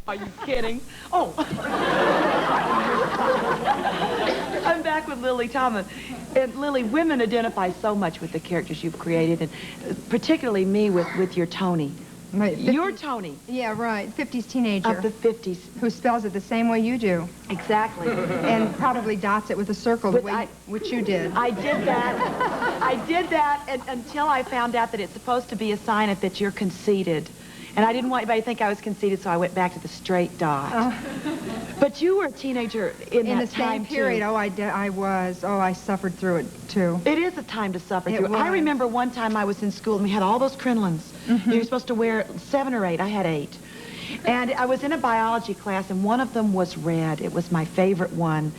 Are you kidding? Oh. I'm back with Lily Tomlin. And Lily, women identify so much with the characters you've created, and particularly me with your Toni. Your Toni. Yeah, right. 50s teenager. Of the 50s. Who spells it the same way you do. Exactly. And probably dots it with a circle, the way which you did. I did that. I did that until I found out that it's supposed to be a sign that you're conceited. And I didn't want anybody to think I was conceited, so I went back to the straight dot. But you were a teenager in that the time, same period. too. Oh, I was. Oh, I suffered through it, too. It is a time to suffer It through. was. I remember one time I was in school, and we had all those crinolines. You're supposed to wear 7 or 8. I had 8. And I was in a biology class, and one of them was red. It was my favorite one.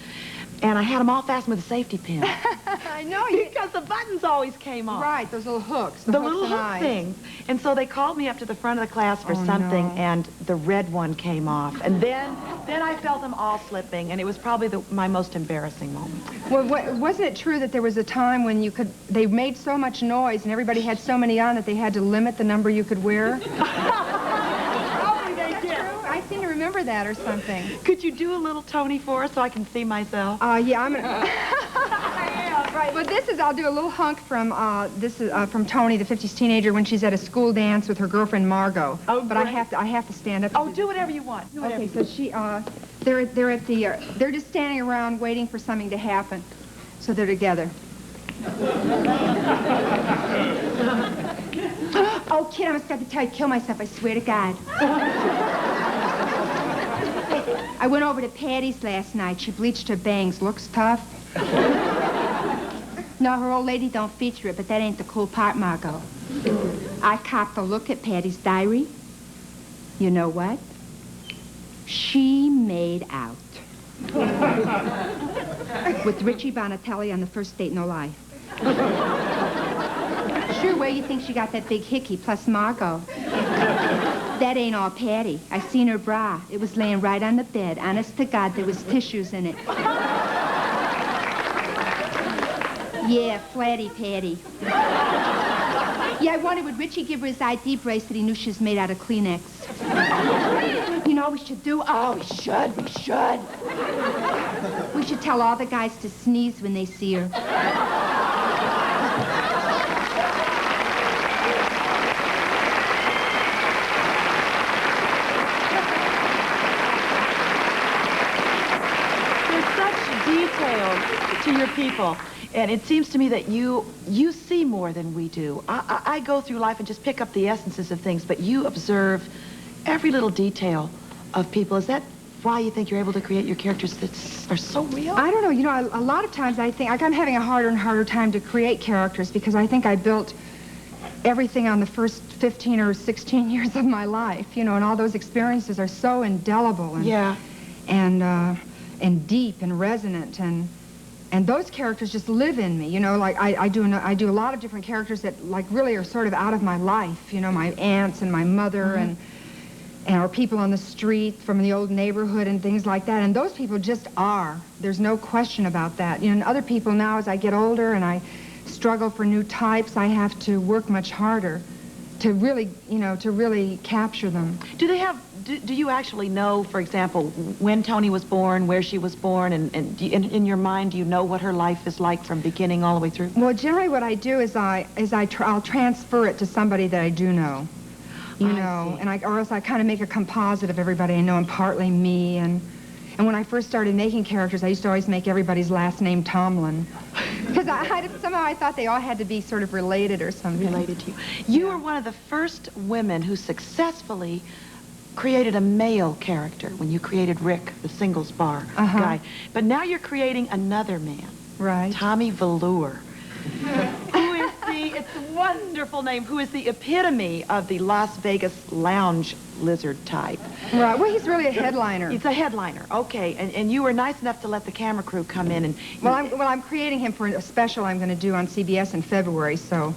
And I had them all fastened with a safety pin. I know. Because the buttons always came off. Right, those little hooks. The little hook things. And so they called me up to the front of the class for something, and the red one came off. And then I felt them all slipping, and it was probably my most embarrassing moment. Well, wasn't it true that there was a time when they made so much noise and everybody had so many on that they had to limit the number you could wear? I seem to remember that or something. Could you do a little Toni for us so I can see myself? Yeah, I'm gonna... Right, well, I'll do a little hunk from, this is from Toni, the 50s teenager, when she's at a school dance with her girlfriend Margot. Oh, but I have to stand up. Oh, do whatever you want. Okay, so they're just standing around waiting for something to happen. So they're together. Oh, kid, I'm about to tell you, kill myself, I swear to God. I went over to Patty's last night. She bleached her bangs. Looks tough. No, her old lady don't feature it, but that ain't the cool part, Margot. I copped a look at Patty's diary. You know what? She made out. With Richie Bonatelli on the first date, no lie. Sure, where you think she got that big hickey, plus Margot? That ain't all Patty. I seen her bra. It was laying right on the bed. Honest to God, there was tissues in it. Yeah, flatty Patty. Yeah, I wondered, would Richie give her his ID bracelet? He knew she was made out of Kleenex. You know what we should do? Oh, we should. We should tell all the guys to sneeze when they see her. Detail to your people, and it seems to me that you see more than we do. I go through life and just pick up the essences of things, but you observe every little detail of people. Is that why you think you're able to create your characters that are so real? I don't know. You know, a lot of times I think I'm having a harder and harder time to create characters because I think I built everything on the first 15 or 16 years of my life, you know, and all those experiences are so indelible and deep and resonant, and those characters just live in me, you know. Like I do a lot of different characters that like really are sort of out of my life, you know, my aunts and my mother and or people on the street from the old neighborhood and things like that, and those people just are. There's no question about that. You know, and other people now, as I get older and I struggle for new types, I have to work much harder to really, you know, to really capture them. Do you actually know, for example, when Toni was born, where she was born, and in your mind, do you know what her life is like from beginning all the way through? Well, generally what I do is I'll transfer it to somebody that I do know, you know, or else I kind of make a composite of everybody I know, and partly me. And when I first started making characters, I used to always make everybody's last name Tomlin. Because somehow I thought they all had to be sort of related or something. Related to you. You were one of the first women who successfully created a male character when you created Rick, the singles bar guy. But now you're creating another man. Right. Tommy Velour. Who is it's a wonderful name, who is the epitome of the Las Vegas lounge lizard type. Right. Well, he's really a headliner. He's a headliner. Okay. And you were nice enough to let the camera crew come in and... Well, I'm creating him for a special I'm going to do on CBS in February, so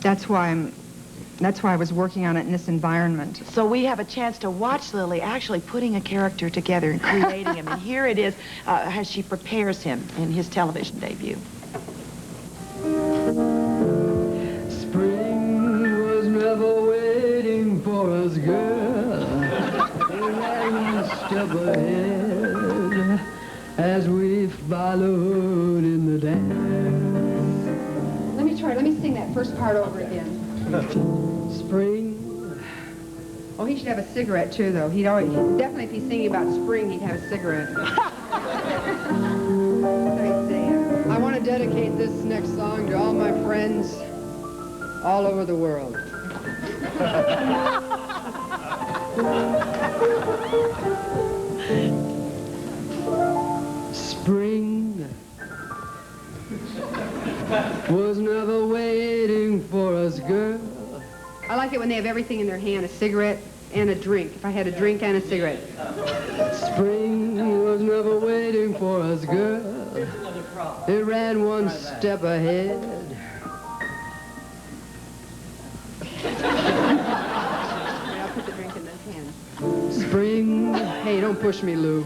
that's why I was working on it in this environment. So we have a chance to watch Lily actually putting a character together and creating him. And here it is as she prepares him in his television debut. Spring was never waiting for us, girl. step ahead as we followed in the dance. Let me sing that first part over again. Spring. Oh, he should have a cigarette, too, though. Definitely if he's singing about spring, he'd have a cigarette. I want to dedicate this next song to all my friends all over the world. Spring was never waiting for us, girl. I like it when they have everything in their hand, a cigarette and a drink. If I had a drink and a cigarette. Spring was never waiting for us, girl. It ran one step ahead. I'll put the drink in this hand. Spring. Hey, don't push me, Lou.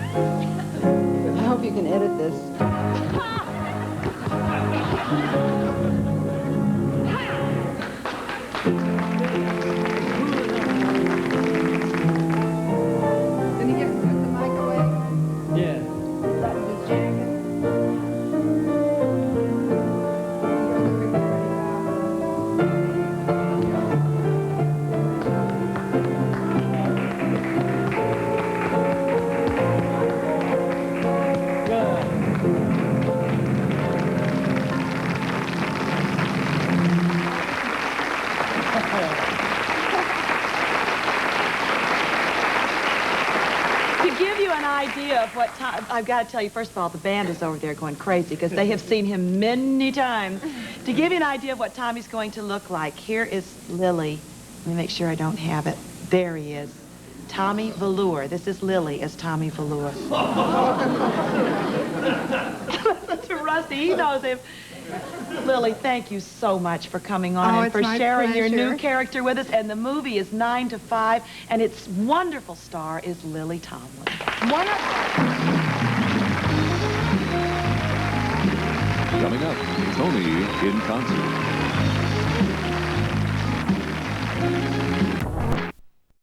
I hope you can edit this. Then he gets to put the mic away. Yeah. Buttons his jacket. To give you an idea of what time, I've got to tell you, first of all, the band is over there going crazy because they have seen him many times. To give you an idea of what Tommy's going to look like, here is Lily. Let me make sure I don't have it. There he is. Tommy Velour. This is Lily as Tommy Velour. Listen to Rusty. He knows him. Lily, thank you so much for coming on Oh, and it's for my sharing your pleasure. new character with us. And the movie is 9 to 5, and its wonderful star is Lily Tomlin. Coming up, Toni in concert.